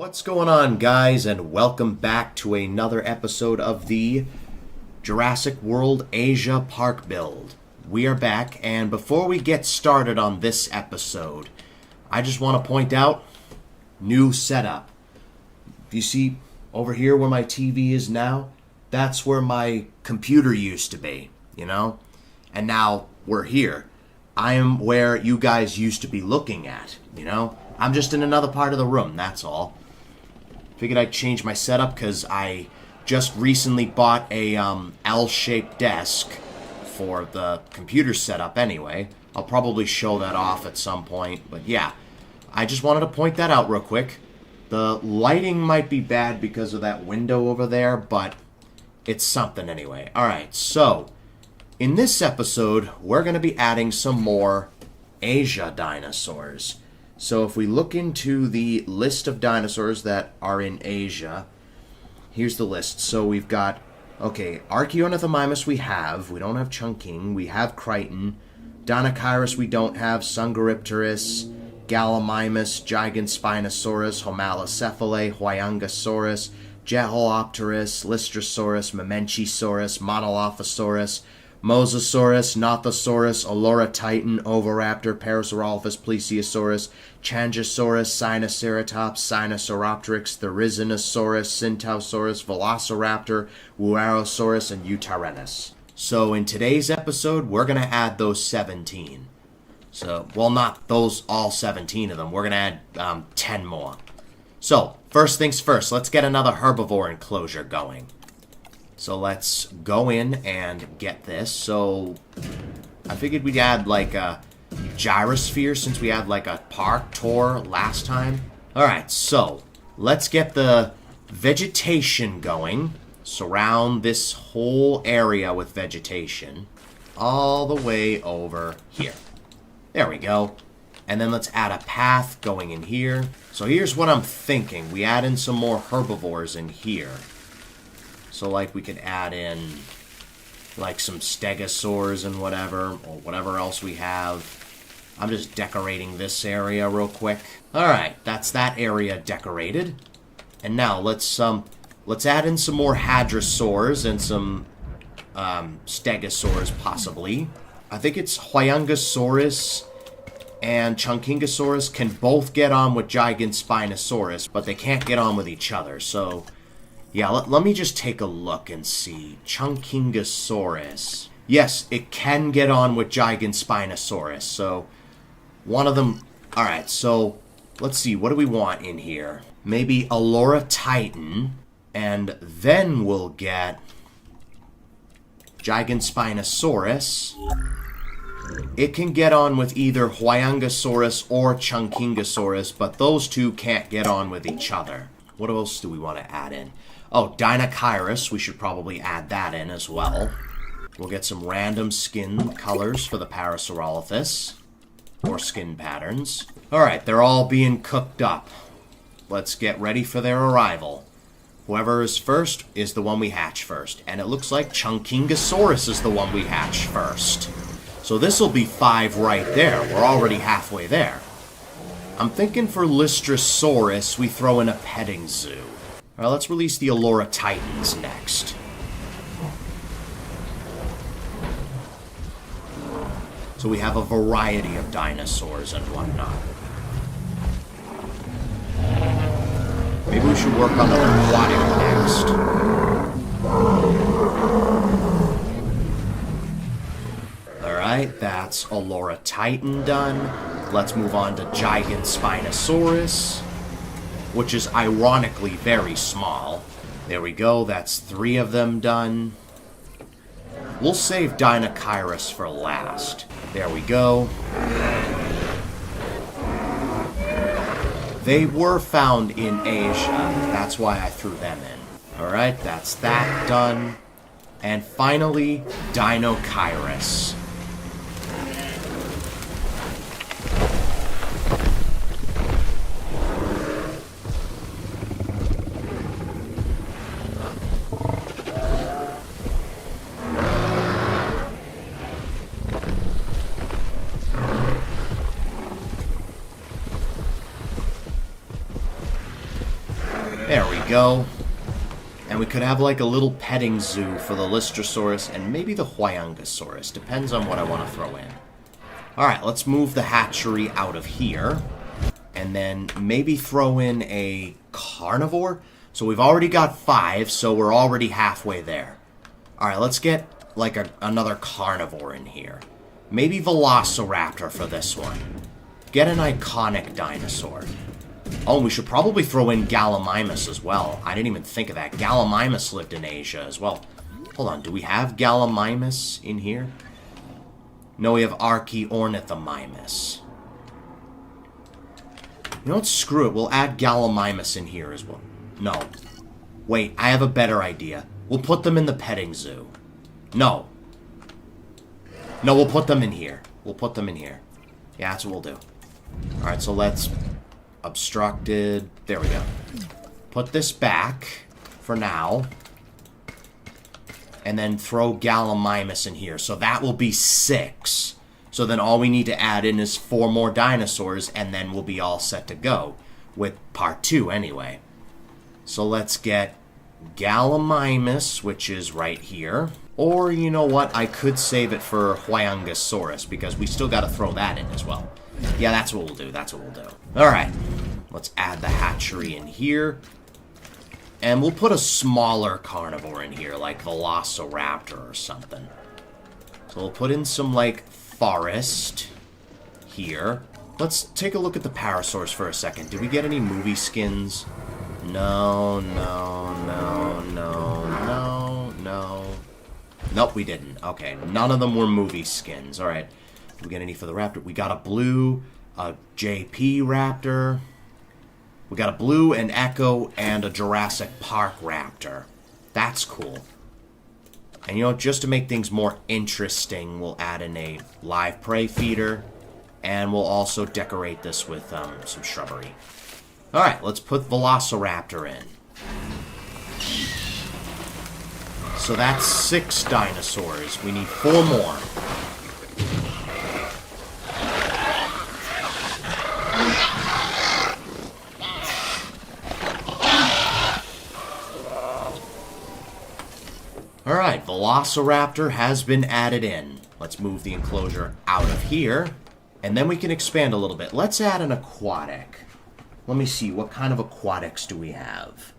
What's going on, guys, and welcome back to another episode of the Jurassic World Asia Park build. We are back, and before we get started on this episode, I just want to point out, new setup. You see over here where my TV is now? That's where my computer used to be, you know? And now we're here. I am where you guys used to be looking at, you know? I'm just in another part of the room, that's all. Figured I'd change my setup because I just recently bought a L-shaped desk for the computer setup anyway. I'll probably show that off at some point, but yeah. I just wanted to point that out real quick. The lighting might be bad because of that window over there, but it's something anyway. Alright, so in this episode, we're going to be adding some more Asia dinosaurs. So if we look into the list of dinosaurs that are in Asia, here's the list. So we've got, okay, Archaeornithomimus we don't have Chungking, we have Crichton, Deinocheirus we don't have, Sungaripterus, Gallimimus, Giganspinosaurus, Homalocephalae, Hyangasaurus, Jeholopterus, Lystrosaurus, Mamenchisaurus, Monolophosaurus, Mosasaurus, Nothosaurus, Olorotitan, Oviraptor, Parasaurolophus, Plesiosaurus, Changosaurus, Sinoceratops, Sinosauropteryx, Therizinosaurus, Syntausaurus, Velociraptor, Wuerosaurus, and Eutyrannus. So in today's episode, we're going to add those 17. So, well, not those all 17 of them. We're going to add 10 more. So, first things first, let's get another herbivore enclosure going. So let's go in and get this. So I figured we'd add like a gyrosphere since we had like a park tour last time. Alright, so let's get the vegetation going. Surround this whole area with vegetation. All the way over here. There we go. And then let's add a path going in here. So here's what I'm thinking. We add in some more herbivores in here. So, like, we could add in, like, some stegosaurs and whatever, or whatever else we have. I'm just decorating this area real quick. Alright, that's that area decorated. And now, let's add in some more hadrosaurs and some, stegosaurs, possibly. I think it's Hyangasaurus and Chunkingosaurus can both get on with Giganspinosaurus, but they can't get on with each other, so yeah, let me just take a look and see. Chunkingosaurus. Yes, it can get on with Giganspinosaurus. So, one of them... Alright, so, let's see. What do we want in here? Maybe Olorotitan. And then we'll get Giganspinosaurus. It can get on with either Hyangasaurus or Chunkingosaurus, but those two can't get on with each other. What else do we want to add in? Oh, Deinocheirus, we should probably add that in as well. We'll get some random skin colors for the Parasaurolophus. Or skin patterns. Alright, they're all being cooked up. Let's get ready for their arrival. Whoever is first is the one we hatch first. And it looks like Chunkingosaurus is the one we hatch first. So this will be 5 right there. We're already halfway there. I'm thinking for Lystrosaurus, we throw in a petting zoo. Alright, let's release the Olorotitans next. So we have a variety of dinosaurs and whatnot. Maybe we should work on the aquatic next. Alright, that's Olorotitan done. Let's move on to Giganspinosaurus, which is ironically very small. There we go, that's 3 of them done. We'll save Deinocheirus for last. There we go. They were found in Asia, that's why I threw them in. Alright, that's that done. And finally, Deinocheirus. go. And we could have like a little petting zoo for the Lystrosaurus and maybe the Hyangosaurus. Depends on what I want to throw in. Alright, let's move the hatchery out of here. And then maybe throw in a carnivore. So we've already got 5, so we're already halfway there. Alright, let's get like another carnivore in here. Maybe Velociraptor for this one. Get an iconic dinosaur. Oh, we should probably throw in Gallimimus as well. I didn't even think of that. Gallimimus lived in Asia as well. Hold on, do we have Gallimimus in here? No, we have Archaeornithomimus. You know what? Screw it. We'll add Gallimimus in here as well. No. Wait, I have a better idea. We'll put them in the petting zoo. No. No, we'll put them in here. We'll put them in here. Yeah, that's what we'll do. Alright, so let's... Obstructed. There we go. Put this back for now. And then throw Gallimimus in here. So that will be 6. So then all we need to add in is 4 more dinosaurs, and then we'll be all set to go. With part 2, anyway. So let's get Gallimimus, which is right here. Or, you know what, I could save it for Hyangosaurus, because we still got to throw that in as well. Yeah, that's what we'll do, that's what we'll do. Alright, let's add the hatchery in here. And we'll put a smaller carnivore in here, like Velociraptor or something. So we'll put in some, like, forest here. Let's take a look at the Parasaurs for a second. Did we get any movie skins? No, no, no, no, no, no. Nope, we didn't. Okay, none of them were movie skins. Alright, did we get any for the raptor? We got a blue, a JP raptor. We got a blue, an Echo, and a Jurassic Park raptor. That's cool. And you know, just to make things more interesting, we'll add in a live prey feeder. And we'll also decorate this with some shrubbery. Alright, let's put Velociraptor in. So that's 6 dinosaurs. We need 4 more. Alright, Velociraptor has been added in. Let's move the enclosure out of here. And then we can expand a little bit. Let's add an aquatic. Let me see, what kind of aquatics do we have?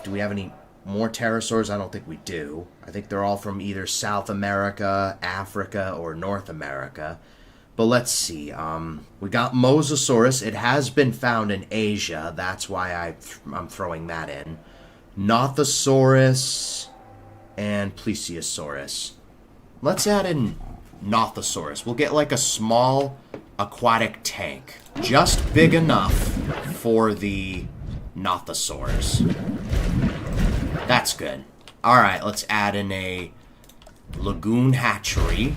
Do we have any more pterosaurs? I don't think we do. I think they're all from either South America, Africa, or North America. But let's see. We got Mosasaurus. It has been found in Asia. That's why I'm throwing that in. Nothosaurus and Plesiosaurus. Let's add in Nothosaurus. We'll get like a small aquatic tank. Just big enough for the Nothosaurus. That's good. Alright, let's add in a Lagoon hatchery.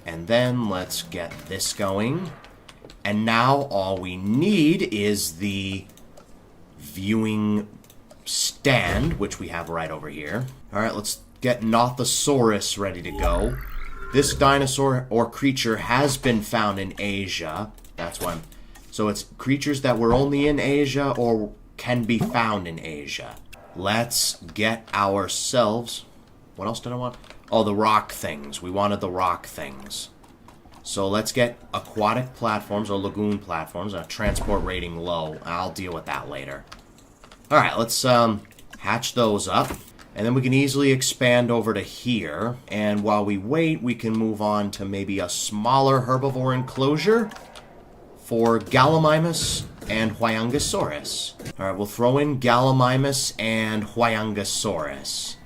And then let's get this going. And now all we need is the viewing stand, which we have right over here. Alright, let's get Nothosaurus ready to go. This dinosaur or creature has been found in Asia. That's why so it's creatures that were only in Asia or can be found in Asia. Let's get ourselves... What else did I want? Oh, the rock things. We wanted the rock things. So let's get aquatic platforms or lagoon platforms. Transport rating low. I'll deal with that later. Alright, let's hatch those up. And then we can easily expand over to here. And while we wait, we can move on to maybe a smaller herbivore enclosure for Gallimimus and Hyangosaurus. Alright, we'll throw in Gallimimus and Hyangosaurus.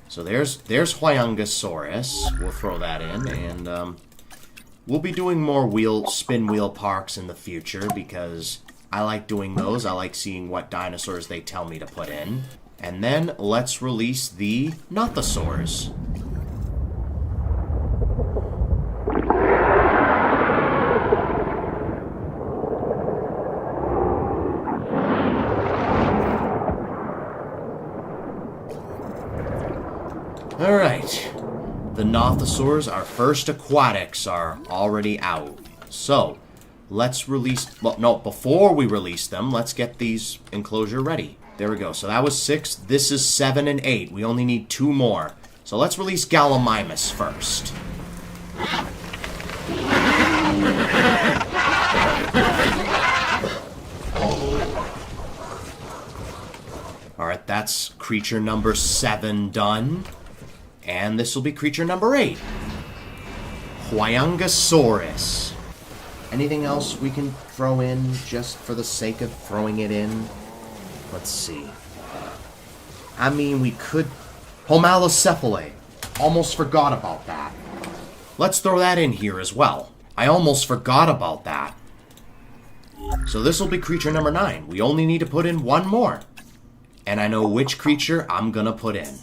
So there's Hyangosaurus. We'll throw that in. And we'll be doing more spin wheel parks in the future because I like doing those. I like seeing what dinosaurs they tell me to put in. And then let's release the Nothosaurs. Alright. The Nothosaurs, our first aquatics, are already out. So, let's release... Well, no, before we release them, let's get these enclosure ready. There we go. So that was 6. This is 7 and 8. We only need 2 more. So let's release Gallimimus first. Alright, that's creature number 7 done. And this will be creature number 8. Hangasa Surus. Anything else we can throw in just for the sake of throwing it in? Let's see. I mean, we could... Homalocephale. Almost forgot about that. Let's throw that in here as well. I almost forgot about that. So this will be creature number 9. We only need to put in 1 more. And I know which creature I'm going to put in.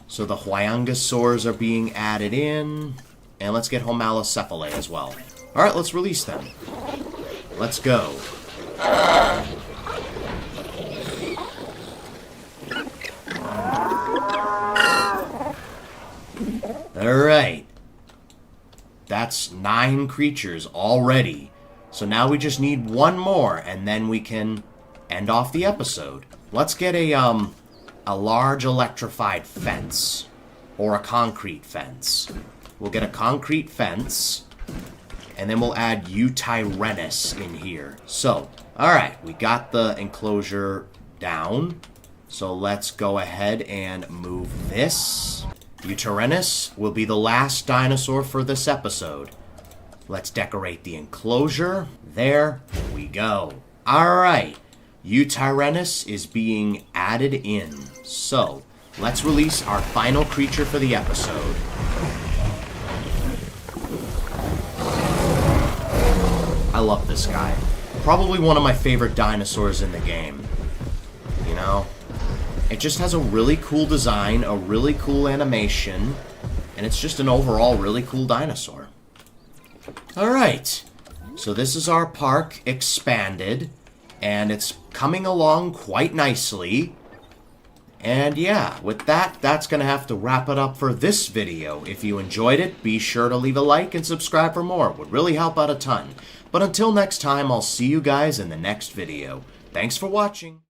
So the Hyangosaurs are being added in. And let's get Homalocephale as well. Alright, let's release them. Let's go. Alright. That's 9 creatures already. So now we just need 1 more, and then we can end off the episode. Let's get a large electrified fence. Or a concrete fence. We'll get a concrete fence. And then we'll add Utyus in here. So, alright, we got the enclosure down. So let's go ahead and move this. Utyus will be the last dinosaur for this episode. Let's decorate the enclosure. There we go. Alright, Utyus is being added in. So, let's release our final creature for the episode. I love this guy. Probably one of my favorite dinosaurs in the game. You know? It just has a really cool design, a really cool animation, and it's just an overall really cool dinosaur. Alright. So this is our park expanded, and it's coming along quite nicely. And yeah, with that, that's going to have to wrap it up for this video. If you enjoyed it, be sure to leave a like and subscribe for more. It would really help out a ton. But until next time, I'll see you guys in the next video. Thanks for watching.